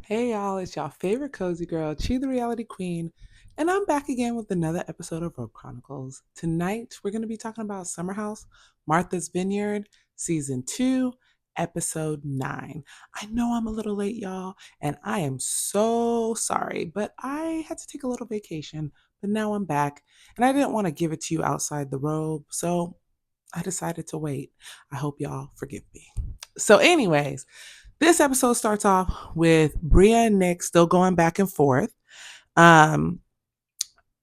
Hey y'all, it's y'all favorite cozy girl, Chi the Reality Queen, and I'm back again with another episode of Robe Chronicles. Tonight, we're going to be talking about Summer House, Martha's Vineyard, Season 2, Episode 9. I know I'm a little late, y'all, and I am so sorry, but I had to take a little vacation, but now I'm back, and I didn't want to give it to you outside the robe, so I decided to wait. I hope y'all forgive me. So, anyways, this episode starts off with Bria and Nick still going back and forth. Um,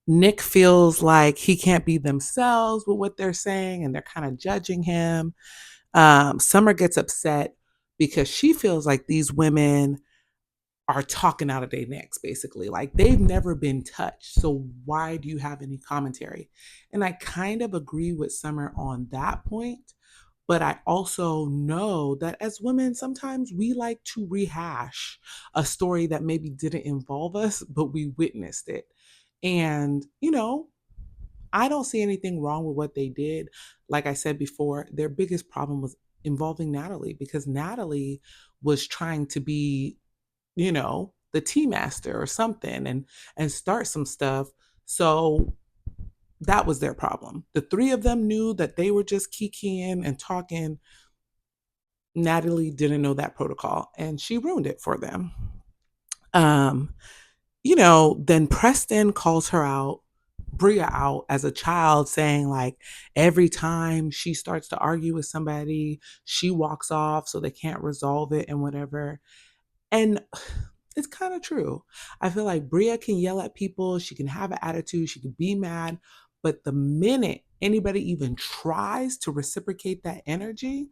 Nick feels like he can't be themselves with what they're saying, and they're kind of judging him. Summer gets upset because she feels like these women are talking out of their necks, basically. Like they've never been touched. So why do you have any commentary? And I kind of agree with Summer on that point. But I also know that as women, sometimes we like to rehash a story that maybe didn't involve us, but we witnessed it. And, I don't see anything wrong with what they did. Like I said before, their biggest problem was involving Natalie because Natalie was trying to be, the tea master or something and start some stuff. So that was their problem. The three of them knew that they were just kikiing and talking. Natalie didn't know that protocol and she ruined it for them. Um, then Preston calls her out, Bria out as a child, saying like every time she starts to argue with somebody, she walks off so they can't resolve it and whatever. And it's kind of true. I feel like Bria can yell at people, she can have an attitude, she can be mad, but the minute anybody even tries to reciprocate that energy,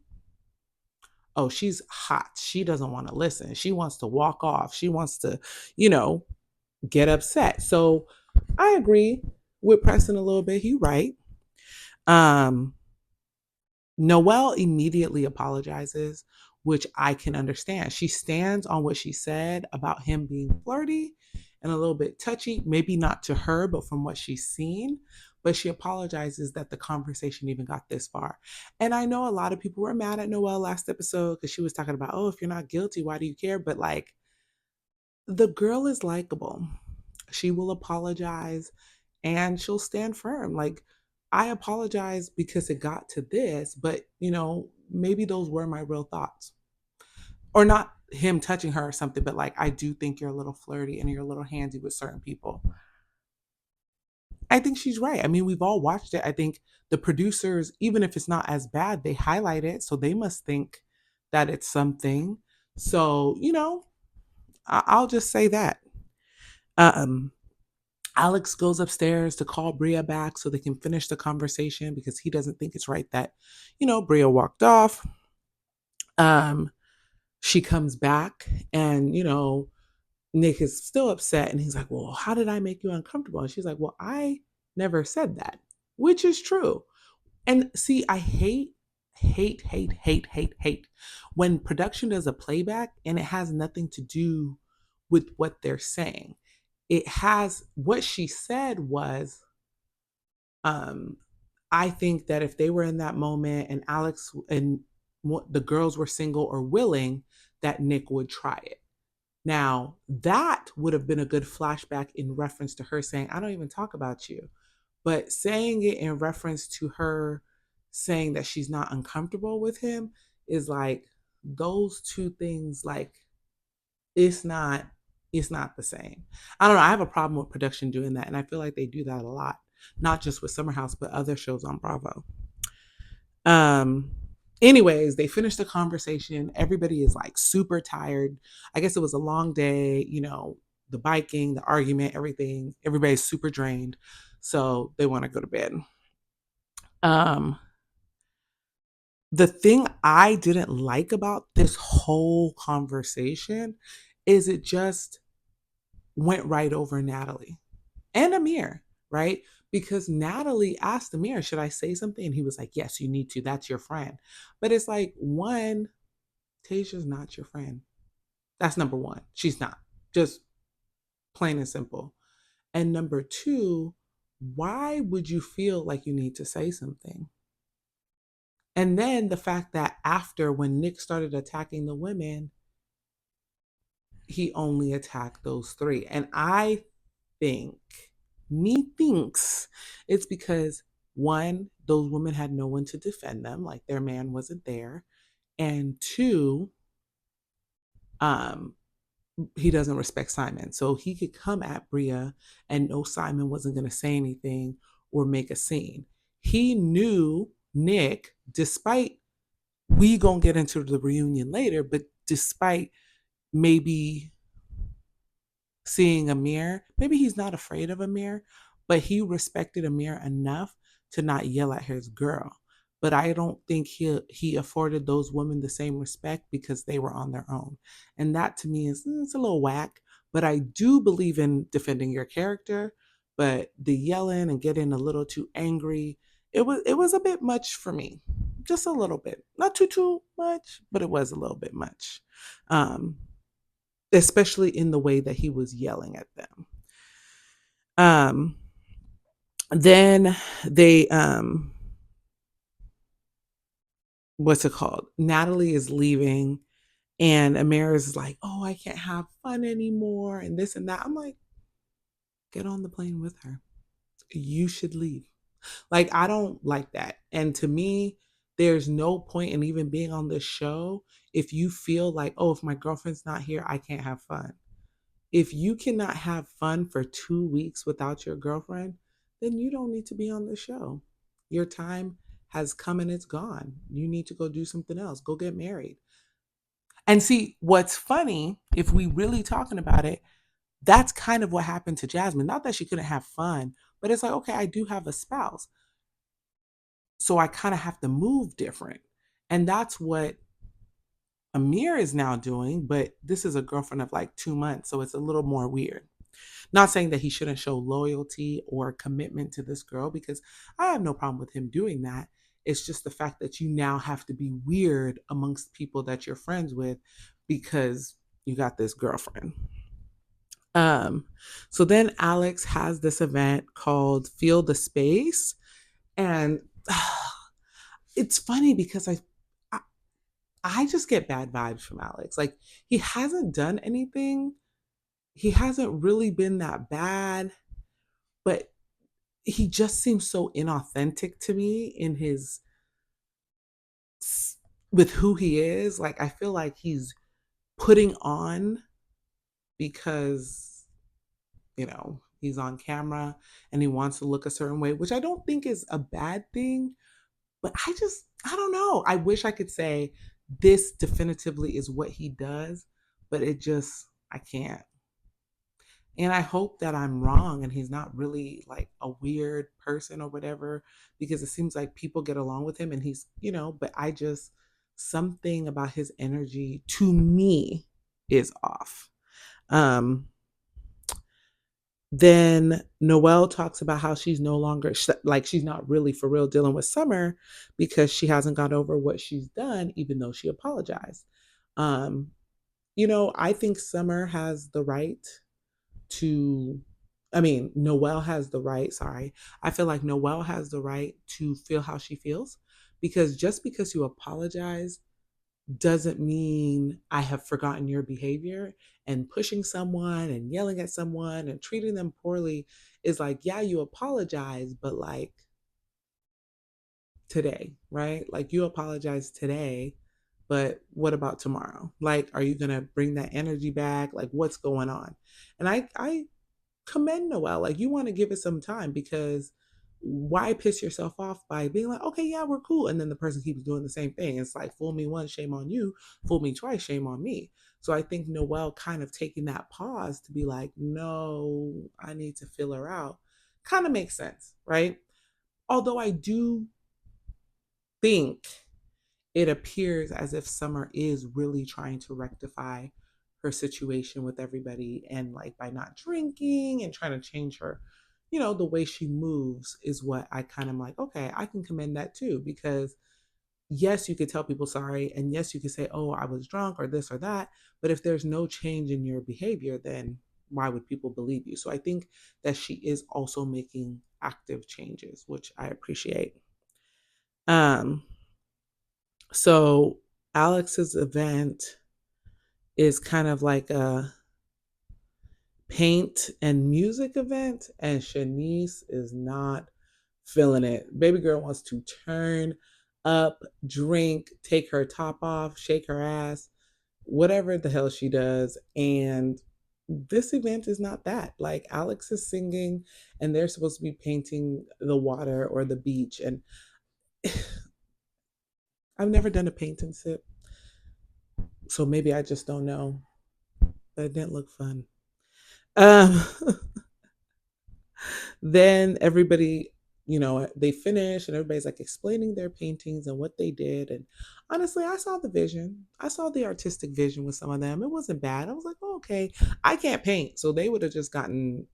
oh, she's hot. She doesn't want to listen. She wants to walk off. She wants to, you know, get upset. So I agree with Preston a little bit. He's right. Um, Noelle immediately apologizes, which I can understand. She stands on what she said about him being flirty and a little bit touchy, maybe not to her, but from what she's seen. But she apologizes that the conversation even got this far. And I know a lot of people were mad at Noelle last episode because she was talking about, oh, if you're not guilty, why do you care? But like, the girl is likable. She will apologize and she'll stand firm. Like, I apologize because it got to this, but maybe those were my real thoughts. Or not him touching her or something, but like, I do think you're a little flirty and you're a little handy with certain people. I think she's right. I mean, we've all watched it. I think the producers, even if it's not as bad, they highlight it. So they must think that it's something. So, I'll just say that. Um, Alex goes upstairs to call Bria back so they can finish the conversation because he doesn't think it's right that, Bria walked off. Um, she comes back and, Nick is still upset and he's like, well, how did I make you uncomfortable? And she's like, well, I never said that, which is true. And see, I hate when production does a playback and it has nothing to do with what they're saying. It has what she said was, um, I think that if they were in that moment and Alex and the girls were single or willing, that Nick would try it. Now, that would have been a good flashback in reference to her saying, I don't even talk about you. But saying it in reference to her saying that she's not uncomfortable with him is like those two things, like it's not it's not the same. I don't know. I have a problem with production doing that. And I feel like they do that a lot, not just with Summer House, but other shows on Bravo. Um, Anyways, they finish the conversation. Everybody is like super tired. I guess it was a long day, the biking, the argument, everything. Everybody's super drained. So they want to go to bed. Um, the thing I didn't like about this whole conversation is it just went right over Natalie and Amir, right? Because Natalie asked Amir, should I say something? And he was like, yes, you need to. That's your friend. But it's like, one, Tasia's not your friend. That's number one. She's not. Just plain and simple. And number two, why would you feel like you need to say something? And then the fact that after when Nick started attacking the women, he only attacked those three. And I think, me thinks, it's because one, those women had no one to defend them, like their man wasn't there. And two, um, he doesn't respect Simon. So he could come at Bria and know Simon wasn't going to say anything or make a scene. He knew Nick, despite, we gonna get into the reunion later, but despite maybe seeing Amir, maybe he's not afraid of Amir, but he respected Amir enough to not yell at his girl. But I don't think he afforded those women the same respect because they were on their own. And that to me is, it's a little whack. But I do believe in defending your character. But the yelling and getting a little too angry, it was a bit much for me. Just a little bit. Not too much, but it was a little bit much. Um, Especially in the way that he was yelling at them. Um, then they, what's it called? Natalie is leaving, and Amira is like, "Oh, I can't have fun anymore," and this and that. I'm like, get on the plane with her. You should leave. Like, I don't like that. And to me, there's no point in even being on this show if you feel like, oh, if my girlfriend's not here, I can't have fun. If you cannot have fun for 2 weeks without your girlfriend, then you don't need to be on the show. Your time has come and it's gone. You need to go do something else. Go get married. And see, what's funny, if we really talking about it, that's kind of what happened to Jasmine. Not that she couldn't have fun, but it's like, okay, I do have a spouse. So I kind of have to move different. And that's what Amir is now doing, but this is a girlfriend of like 2 months. So it's a little more weird. Not saying that he shouldn't show loyalty or commitment to this girl, because I have no problem with him doing that. It's just the fact that you now have to be weird amongst people that you're friends with because you got this girlfriend. Um, so then Alex has this event called Feel the Space. And it's funny because I I just get bad vibes from Alex. Like, he hasn't done anything. He hasn't really been that bad, but he just seems so inauthentic to me in his, with who he is. Like, I feel like he's putting on because, he's on camera and he wants to look a certain way, which I don't think is a bad thing. But I don't know. I wish I could say this definitively is what he does, but I can't. And I hope that I'm wrong and he's not really like a weird person or whatever, because it seems like people get along with him and but something about his energy to me is off. Um, then Noelle talks about how she's no longer, like, she's not really for real dealing with Summer because she hasn't got over what she's done, even though she apologized. Um, I think Summer has the right to, Noelle has the right, sorry. I feel like Noelle has the right to feel how she feels, because just because you apologize doesn't mean I have forgotten your behavior. And pushing someone and yelling at someone and treating them poorly is like, yeah, you apologize, but like today, right? Like, you apologize today, but what about tomorrow? Like, are you going to bring that energy back? Like, what's going on? And I commend Noelle. Like, you want to give it some time, because why piss yourself off by being like, okay, yeah, we're cool. And then the person keeps doing the same thing. It's like, fool me once, shame on you. Fool me twice, shame on me. So I think Noelle kind of taking that pause to be like, no, I need to fill her out, kind of makes sense, right? Although I do think it appears as if Summer is really trying to rectify her situation with everybody, and like by not drinking and trying to change her, the way she moves is what I kind of like, okay, I can commend that too, because yes, you could tell people sorry, and yes, you could say, oh, I was drunk or this or that, but if there's no change in your behavior, then why would people believe you? So I think that she is also making active changes, which I appreciate. um so Alex's event is kind of like a paint and music event, and Shanice is not feeling it. Baby girl wants to turn up, drink, take her top off, shake her ass, whatever the hell she does. And this event is not that. Like, Alex is singing and they're supposed to be painting the water or the beach. And I've never done a paint and sip, so maybe I just don't know. But it didn't look fun. Um, then everybody, they finish and everybody's like explaining their paintings and what they did. And honestly, I saw the vision. I saw the artistic vision with some of them. It wasn't bad. I was like, oh, okay. I can't paint, so they would have just gotten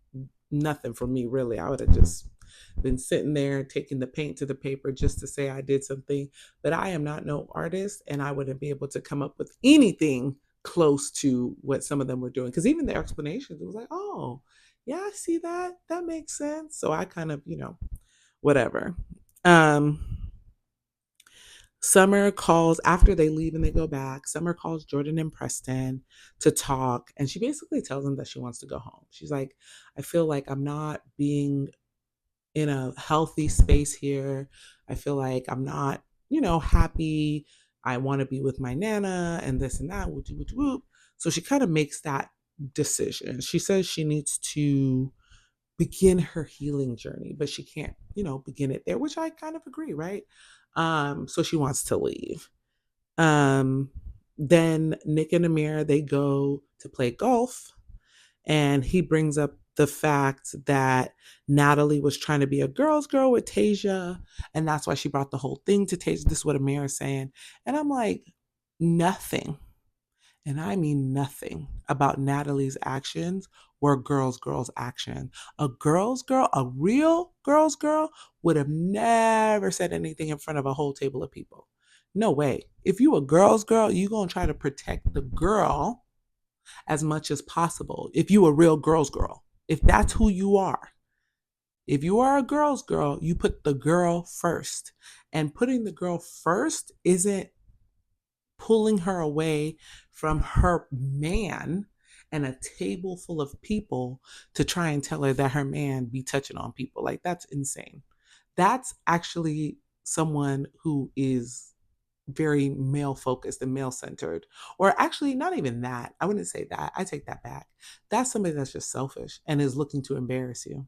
nothing from me, really. I would have just been sitting there taking the paint to the paper just to say I did something. But I am not no artist, and I wouldn't be able to come up with anything close to what some of them were doing. Because even their explanations, it was like, oh, yeah, I see that. That makes sense. So I kind of, whatever. Um, Summer calls after they leave and they go back. Summer calls Jordan and Preston to talk, and she basically tells them that she wants to go home. She's like, I feel like I'm not being in a healthy space here. I feel like I'm not, happy. I want to be with my Nana and this and that. Whoop, whoop, whoop. So she kind of makes that decision. She says she needs to begin her healing journey, but she can't, begin it there, which I kind of agree, right? So she wants to leave. Um, then Nick and Amir, they go to play golf, and he brings up the fact that Natalie was trying to be a girl's girl with Tasia, and that's why she brought the whole thing to Tasia. This is what Amir is saying. And I'm like, nothing, and I mean nothing, about Natalie's actions were girls' action. A girl's girl, a real girl's girl, would have never said anything in front of a whole table of people. No way. If you a girl's girl, you gonna try to protect the girl as much as possible. If you a real girl's girl, if that's who you are. If you are a girl's girl, you put the girl first. And putting the girl first isn't pulling her away from her man and a table full of people to try and tell her that her man be touching on people. Like, that's insane. That's actually someone who is very male focused and male centered. Or actually, not even that. I wouldn't say that. I take that back. That's somebody that's just selfish and is looking to embarrass you.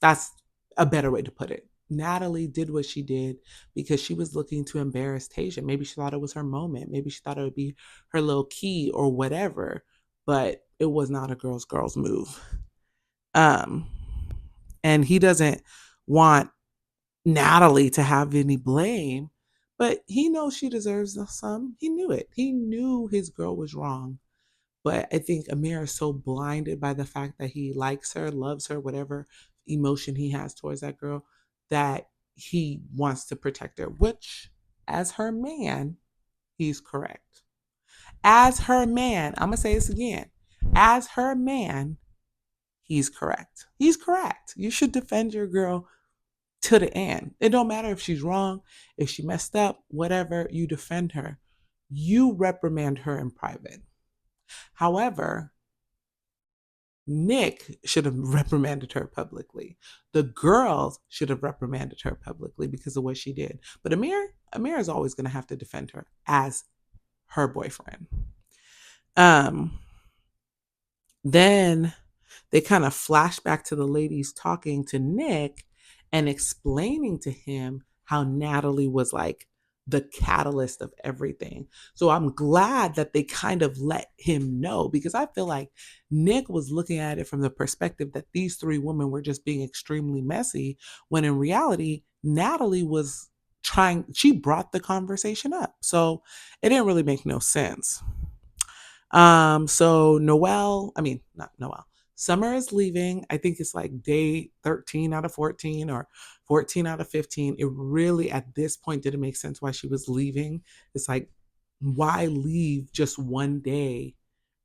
That's a better way to put it. Natalie did what she did because she was looking to embarrass Tasia. Maybe she thought it was her moment. Maybe she thought it would be her little key or whatever, but it was not a girl's move. Um, and he doesn't want Natalie to have any blame, but he knows she deserves some. He knew it. He knew his girl was wrong. But I think Amir is so blinded by the fact that he likes her, loves her, whatever emotion he has towards that girl, that he wants to protect her, which, as her man, he's correct. As her man, I'm going to say this again. As her man, he's correct. He's correct. You should defend your girl to the end. It don't matter if she's wrong, if she messed up, whatever, you defend her. You reprimand her in private. However, Nick should have reprimanded her publicly. The girls should have reprimanded her publicly because of what she did. But Amir is always going to have to defend her as her boyfriend. Then they kind of flash back to the ladies talking to Nick and explaining to him how Natalie was like the catalyst of everything. So I'm glad that they kind of let him know, because I feel like Nick was looking at it from the perspective that these three women were just being extremely messy, when in reality, Natalie was she brought the conversation up. So it didn't really make no sense. So not Noel. Summer is leaving. I think it's like day 13 out of 14 or 14 out of 15. It really, at this point, didn't make sense why she was leaving. It's like, why leave just one day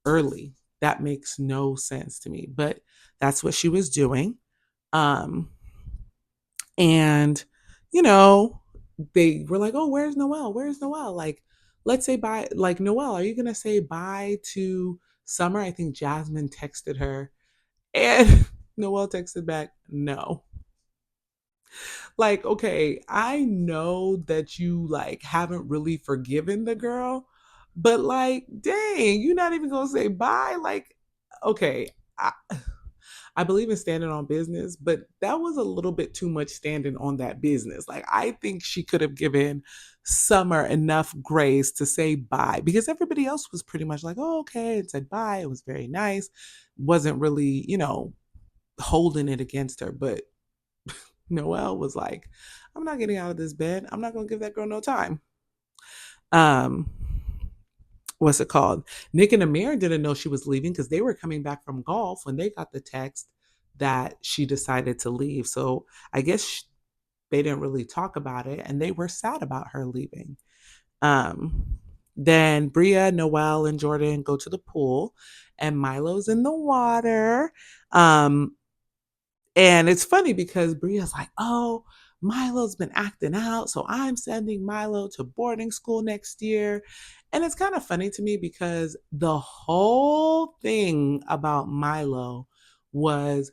early? That makes no sense to me, but that's what she was doing. And, you know, they were like, oh, where's Noel? Where's Noel? Like, let's say bye. Like, Noel, are you going to say bye to Summer? I think Jasmine texted her And Noelle texted back, no. Like, okay, I know that you like haven't really forgiven the girl, but like, dang, you're not even gonna say bye. Like, okay, I believe in standing on business, but that was a little bit too much standing on that business. Like, I think she could have given Summer enough grace to say bye because everybody else was pretty much like, oh, okay, and said bye. It was very nice. Wasn't really, holding it against her. But Noelle was like, I'm not getting out of this bed. I'm not going to give that girl no time. Um, what's it called? Nick and Amir didn't know she was leaving because they were coming back from golf when they got the text that she decided to leave. So I guess they didn't really talk about it and they were sad about her leaving. Um, then Bria, Noelle, and Jordan go to the pool and Milo's in the water. Um, And it's funny because Bria's like, oh, Milo's been acting out. So I'm sending Milo to boarding school next year. And it's kind of funny to me because the whole thing about Milo is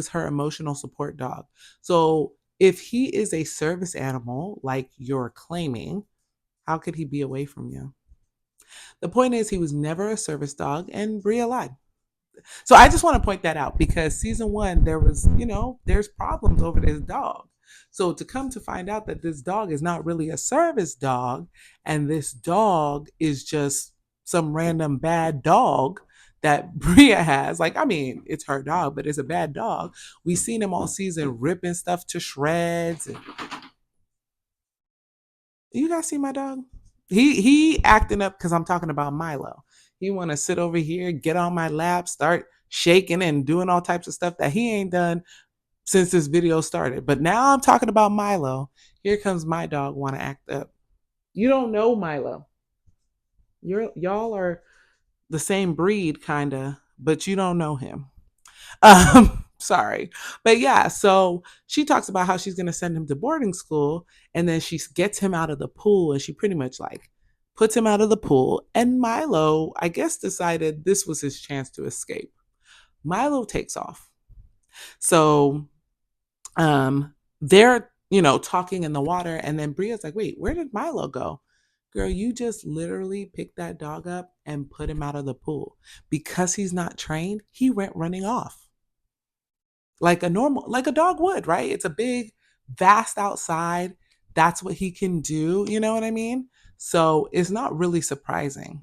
her emotional support dog. So if he is a service animal, like you're claiming, how could he be away from you? The point is, he was never a service dog, and Bria lied. So I just want to point that out because season one, there was, there's problems over this dog. So to come to find out that this dog is not really a service dog and this dog is just some random bad dog that Bria has, like, I mean, it's her dog, but it's a bad dog. We've seen him all season ripping stuff to shreds. You guys see my dog? He acting up because I'm talking about Milo. He want to sit over here, get on my lap, start shaking and doing all types of stuff that he ain't done since this video started. But now I'm talking about Milo. Here comes my dog want to act up. You don't know Milo. Y'all are the same breed, kinda, but you don't know him. Sorry. But yeah, so she talks about how she's going to send him to boarding school and then she gets him out of the pool and she pretty much like puts him out of the pool. And Milo, I guess, decided this was his chance to escape. Milo takes off. So they're, talking in the water. And then Bria's like, wait, where did Milo go? Girl, you just literally picked that dog up and put him out of the pool. Because he's not trained, he went running off like a dog would, right? It's a big, vast outside. That's what he can do. You know what I mean? So it's not really surprising.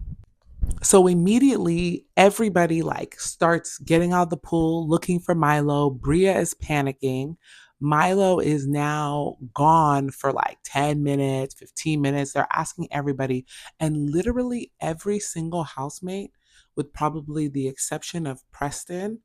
So immediately everybody like starts getting out of the pool looking for Milo. Bria is panicking. Milo is now gone for like 10 minutes, 15 minutes. They're asking everybody. And literally every single housemate, with probably the exception of Preston,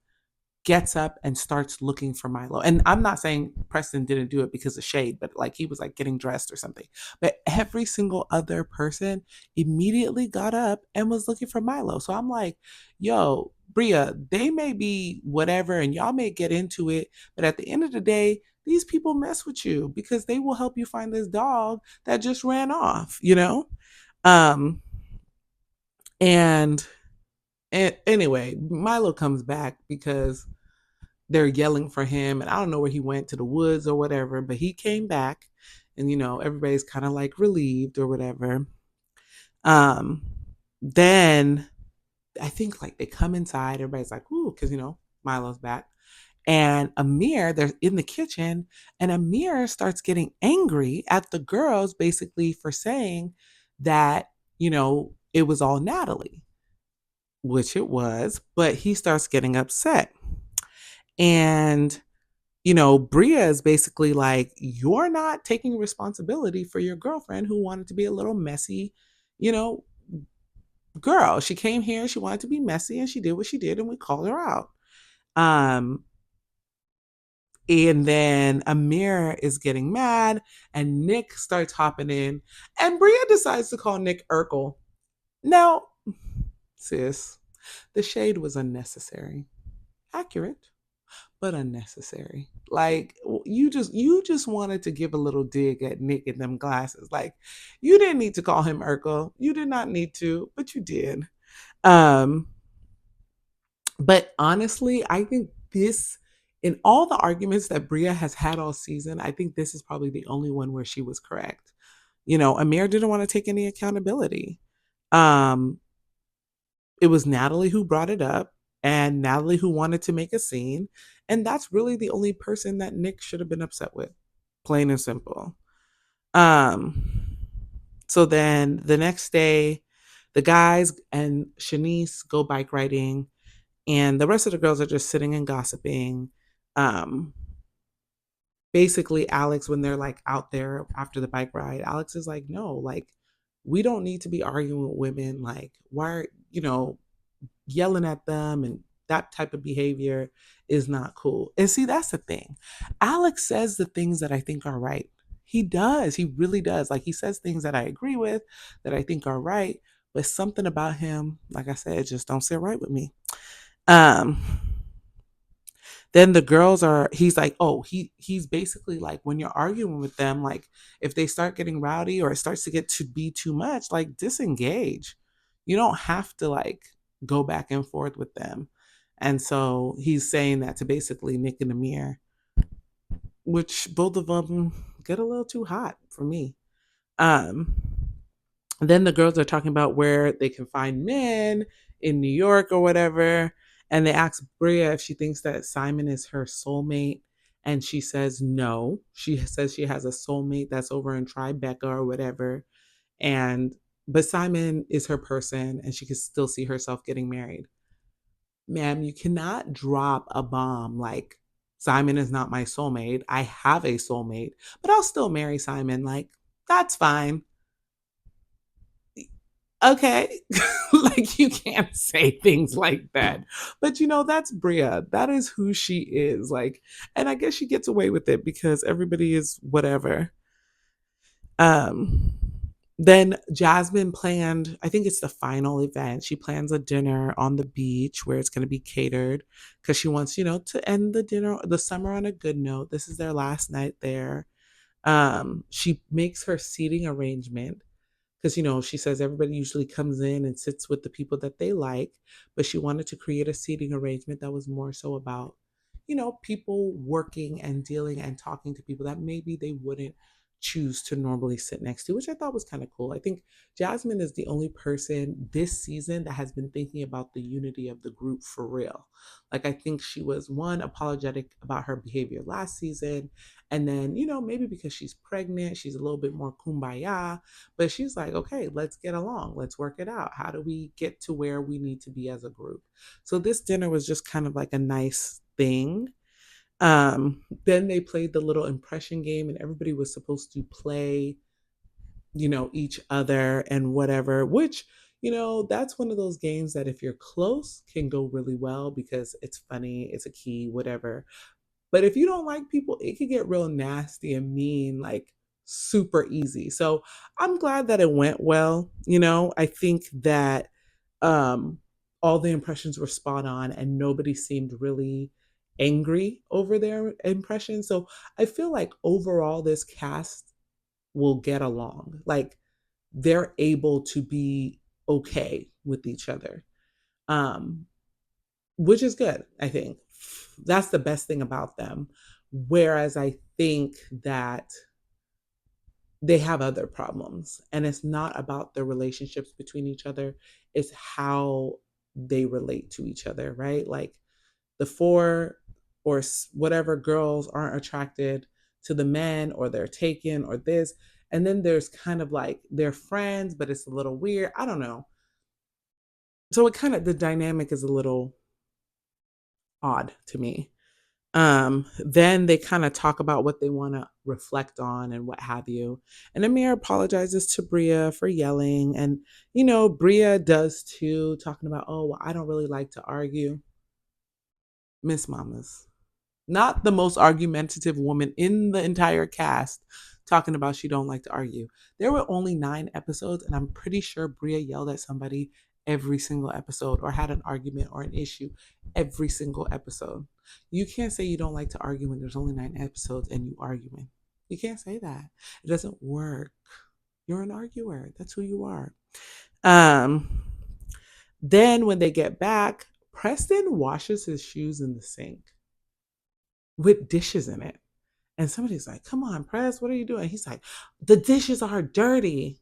gets up and starts looking for Milo. And I'm not saying Preston didn't do it because of shade, but like he was like getting dressed or something. But every single other person immediately got up and was looking for Milo. So I'm like, yo, Bria, they may be whatever and y'all may get into it, but at the end of the day, these people mess with you because they will help you find this dog that just ran off, you know? Um and, and anyway, Milo comes back because they're yelling for him and I don't know where he went, to the woods or whatever, but he came back and everybody's kind of like relieved or whatever. um then I think like they come inside, everybody's like ooh, because Milo's back. And Amir, they're in the kitchen and Amir starts getting angry at the girls basically for saying that it was all Natalie, which it was, but he starts getting upset. And Bria is basically like, you're not taking responsibility for your girlfriend who wanted to be a little messy, you know, girl. She came here, she wanted to be messy, and she did what she did, and we called her out. Um, and then Amir is getting mad, and Nick starts hopping in, and Bria decides to call Nick Urkel. Now, sis, the shade was unnecessary. Accurate, but unnecessary. Like you just wanted to give a little dig at Nick and them glasses. Like you didn't need to call him Urkel. You did not need to, but you did. Um But honestly, I think this, in all the arguments that Bria has had all season, I think this is probably the only one where she was correct. Amir didn't want to take any accountability. Um, it was Natalie who brought it up and Natalie who wanted to make a scene. And that's really the only person that Nick should have been upset with, plain and simple. Um, so then the next day, the guys and Shanice go bike riding, and the rest of the girls are just sitting and gossiping. Um, Basically, Alex, when they're like out there after the bike ride, Alex is like, no, like, we don't need to be arguing with women. Like, why are, yelling at them, and that type of behavior is not cool. And see, that's the thing. Alex says the things that I think are right. He does. He really does. Like, he says things that I agree with, that I think are right, but something about him, like I said, just don't sit right with me. Um then the girls are he's like, oh, he's basically like, when you're arguing with them, like, if they start getting rowdy or it starts to get to be too much, like, disengage. You don't have to like go back and forth with them. And so he's saying that to basically Nick and Amir, which both of them get a little too hot for me. um then the girls are talking about where they can find men in New York or whatever. And they ask Bria if she thinks that Simon is her soulmate. And she says no. She says she has a soulmate that's over in Tribeca or whatever. And but Simon is her person and she can still see herself getting married. Ma'am, you cannot drop a bomb like, Simon is not my soulmate. I have a soulmate, but I'll still marry Simon. Like, that's fine. Okay. Like, you can't say things like that. But that's Bria. That is who she is. Like, and I guess she gets away with it because everybody is whatever. Um then Jasmine planned, I think it's the final event. She plans a dinner on the beach where it's going to be catered because she wants, to end the summer on a good note. This is their last night there. She makes her seating arrangement because she says everybody usually comes in and sits with the people that they like, but she wanted to create a seating arrangement that was more so about people working and dealing and talking to people that maybe they wouldn't choose to normally sit next to, which I thought was kind of cool. I think Jasmine is the only person this season that has been thinking about the unity of the group for real. Like, I think she was one apologetic about her behavior last season, and then maybe because she's pregnant she's a little bit more kumbaya, but she's like, okay, let's get along. Let's work it out. How do we get to where we need to be as a group? So this dinner was just kind of like a nice thing. Then they played the little impression game, and everybody was supposed to play, each other and whatever, which, that's one of those games that if you're close can go really well because it's funny, it's a key, whatever. But if you don't like people, it could get real nasty and mean, like, super easy. So I'm glad that it went well. I think that um, all the impressions were spot on and nobody seemed really angry over their impressions. So I feel like overall, this cast will get along. Like, they're able to be okay with each other. Um, which is good, I think. That's the best thing about them. Whereas I think that they have other problems, and it's not about the relationships between each other, it's how they relate to each other, right? Like, the four or whatever girls aren't attracted to the men, or they're taken, or this. And then there's kind of like they're friends, but it's a little weird. I don't know. So it kind of, the dynamic is a little odd to me. Then they kind of talk about what they want to reflect on and what have you. And Amir apologizes to Bria for yelling. And, Bria does too, talking about, oh, well, I don't really like to argue. Miss Mamas. Not the most argumentative woman in the entire cast, talking about she don't like to argue. There were only 9 episodes, and I'm pretty sure Bria yelled at somebody every single episode or had an argument or an issue every single episode. You can't say you don't like to argue when there's only 9 episodes and you arguing. You can't say that. It doesn't work. You're an arguer. That's who you are. Um, then when they get back, Preston washes his shoes in the sink with dishes in it. And somebody's like, come on, Press, what are you doing? He's like, the dishes are dirty.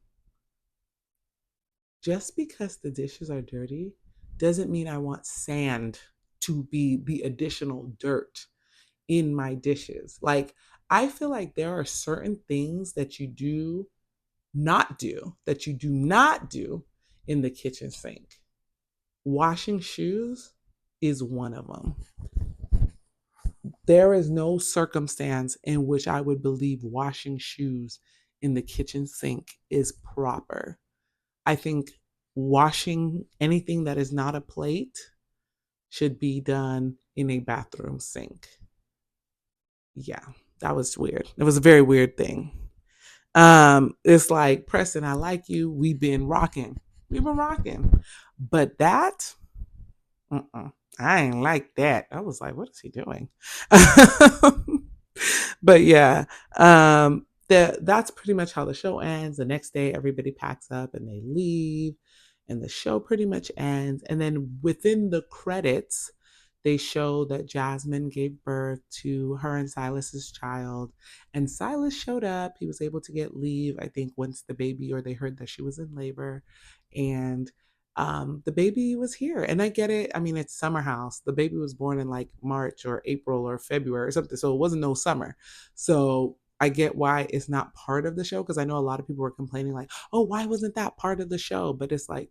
Just because the dishes are dirty doesn't mean I want sand to be the additional dirt in my dishes. Like, I feel like there are certain things that you do not do, that you do not do in the kitchen sink. Washing shoes is one of them. There is no circumstance in which I would believe washing shoes in the kitchen sink is proper. I think washing anything that is not a plate should be done in a bathroom sink. Yeah, that was weird. It was a very weird thing. It's like, Preston, I like you. We've been rocking. We've been rocking. But that, I ain't like that. I was like, what is he doing? But yeah, that's pretty much how the show ends. The next day, everybody packs up and they leave, and the show pretty much ends. And then within the credits, they show that Jasmine gave birth to her and Silas's child, and Silas showed up. He was able to get leave, I think, once the baby, or they heard that she was in labor, and the baby was here. And I get it. I mean, it's Summer House. The baby was born in like March or April or February or something, so it wasn't no summer. So I get why it's not part of the show, because I know a lot of people were complaining like, oh, why wasn't that part of the show? But it's like,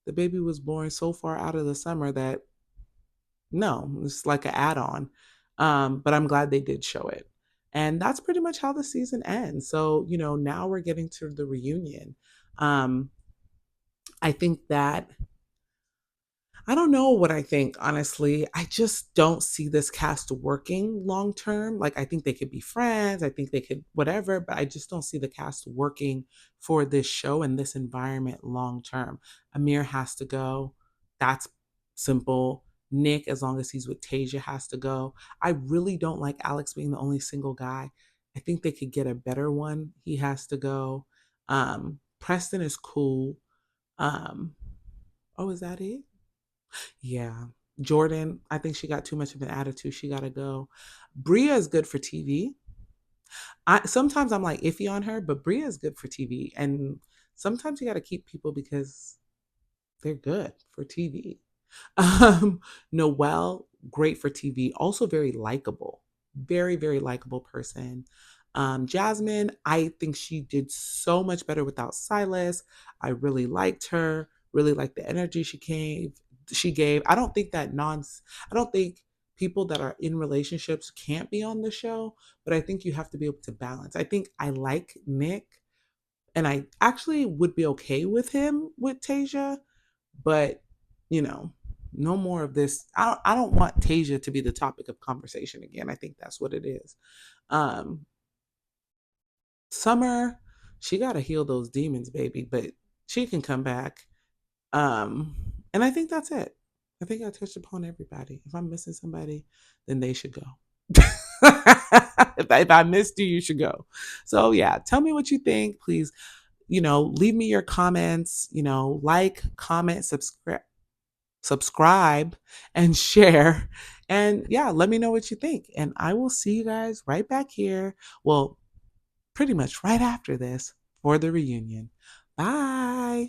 the baby was born so far out of the summer that no, it's like an add-on. But I'm glad they did show it. And that's pretty much how the season ends. So, now we're getting to the reunion. I think that I don't know what I think, honestly. I just don't see this cast working long term. Like, I think they could be friends. I think they could whatever, but I just don't see the cast working for this show and this environment long term. Amir has to go. That's simple. Nick, as long as he's with Tasia, has to go. I really don't like Alex being the only single guy. I think they could get a better one. He has to go. Preston is cool. Um, oh, is that it? Yeah. Jordan, I think she got too much of an attitude. She got to go. Bria is good for TV. Sometimes I'm like iffy on her, but Bria is good for TV. And sometimes you got to keep people because they're good for TV. Noelle, great for TV. Also very likable. Very, very likable person. Jasmine, I think she did so much better without Silas. I really liked her. Really liked the energy she gave. I don't think people that are in relationships can't be on the show, but I think you have to be able to balance. I think I like Nick, and I actually would be okay with him with Tasia, but no more of this. I don't want Tasia to be the topic of conversation again. I think that's what it is. Um Summer, she got to heal those demons, baby, but she can come back. Um, and I think that's it. I think I touched upon everybody. If I'm missing somebody, then they should go. If I missed you, you should go. So yeah, tell me what you think. Please, leave me your comments. Like, comment, subscribe, and share. And yeah, let me know what you think. And I will see you guys right back here. Well, pretty much right after this for the reunion. Bye.